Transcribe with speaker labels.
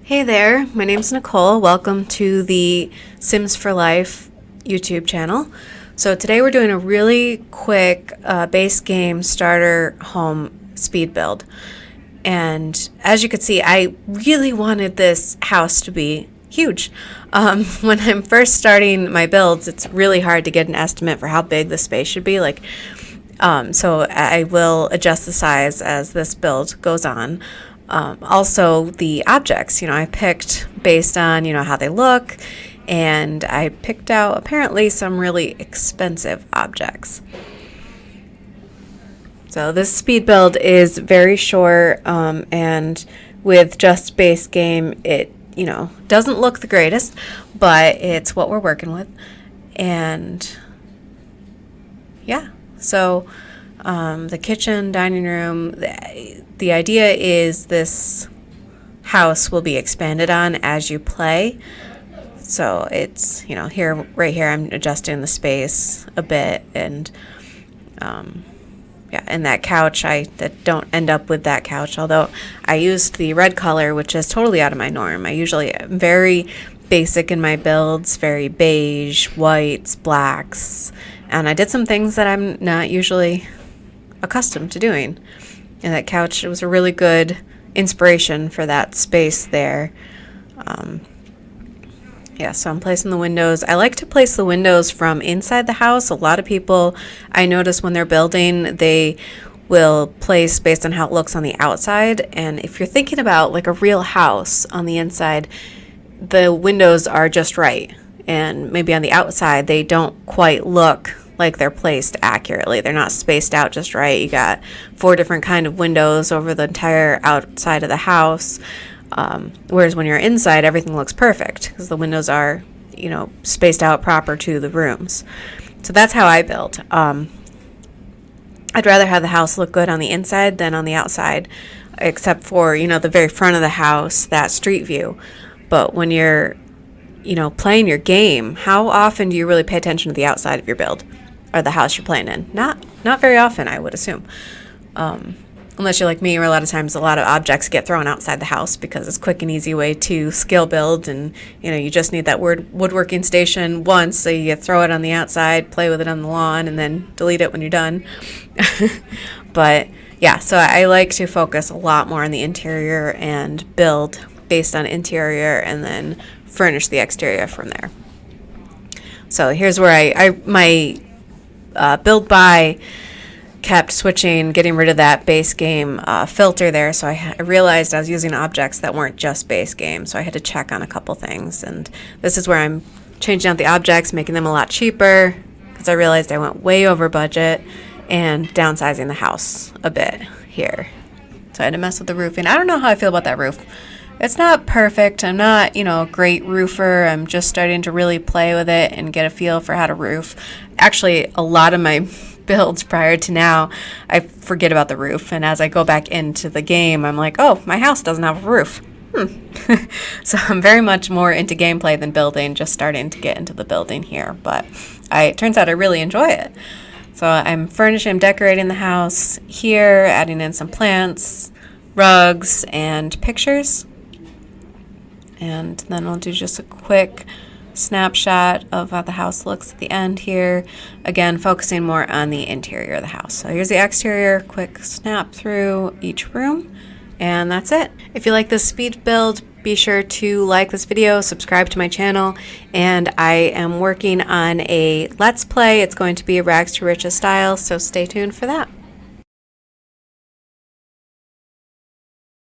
Speaker 1: Hey there, my name's Nicole. Welcome to the Sims for Life YouTube channel. So today we're doing a really quick base game starter home speed build. And as you can see, I really wanted this house to be huge. When I'm first starting my builds, it's really hard to get an estimate for how big the space should be. So I will adjust the size as this build goes on. Also the objects, I picked based on, how they look, and I picked out apparently some really expensive objects. So this speed build is very short, and with just base game, it, doesn't look the greatest, but it's what we're working with. And yeah, so the kitchen, dining room, the idea is this house will be expanded on as you play. So it's, right here I'm adjusting the space a bit, and and that couch, that don't end up with that couch, although I used the red color, which is totally out of my norm. I usually am very basic in my builds, very beige, whites, blacks, and I did some things that I'm not usually accustomed to doing. And that couch, it was a really good inspiration for that space there. So I'm placing the windows. I like to place the windows from inside the house. A lot of people, I notice when they're building, they will place based on how it looks on the outside. And if you're thinking about like a real house on the inside, the windows are just right. And maybe on the outside, they don't quite look like they're placed accurately. They're not spaced out just right. You got 4 different kind of windows over the entire outside of the house. Whereas when you're inside, everything looks perfect because the windows are, spaced out proper to the rooms. So that's how I built. I'd rather have the house look good on the inside than on the outside, except for, the very front of the house, that street view. But when you're, playing your game, how often do you really pay attention to the outside of your build or the house you're playing in? Not very often, I would assume. Unless you're like me, where a lot of times a lot of objects get thrown outside the house because it's a quick and easy way to skill build, and you just need that woodworking station once, so you throw it on the outside, play with it on the lawn, and then delete it when you're done. But yeah, so I like to focus a lot more on the interior and build based on interior, and then furnish the exterior from there. So here's where my build by kept switching, getting rid of that base game filter there. So I realized I was using objects that weren't just base game. So I had to check on a couple things. And this is where I'm changing out the objects, making them a lot cheaper, because I realized I went way over budget, and downsizing the house a bit here. So I had to mess with the roofing. I don't know how I feel about that roof. It's not perfect. I'm not, a great roofer. I'm just starting to really play with it and get a feel for how to roof. Actually, a lot of my builds prior to now, I forget about the roof. And as I go back into the game, I'm like, oh, my house doesn't have a roof. So I'm very much more into gameplay than building, just starting to get into the building here. But it turns out I really enjoy it. So I'm decorating the house here, adding in some plants, rugs, and pictures. And then I'll do just a quick snapshot of how the house looks at the end here. Again, focusing more on the interior of the house. So here's the exterior, quick snap through each room, and that's it. If you like this speed build, be sure to like this video, subscribe to my channel, and I am working on a Let's Play. It's going to be a Rags to Riches style, so stay tuned for that.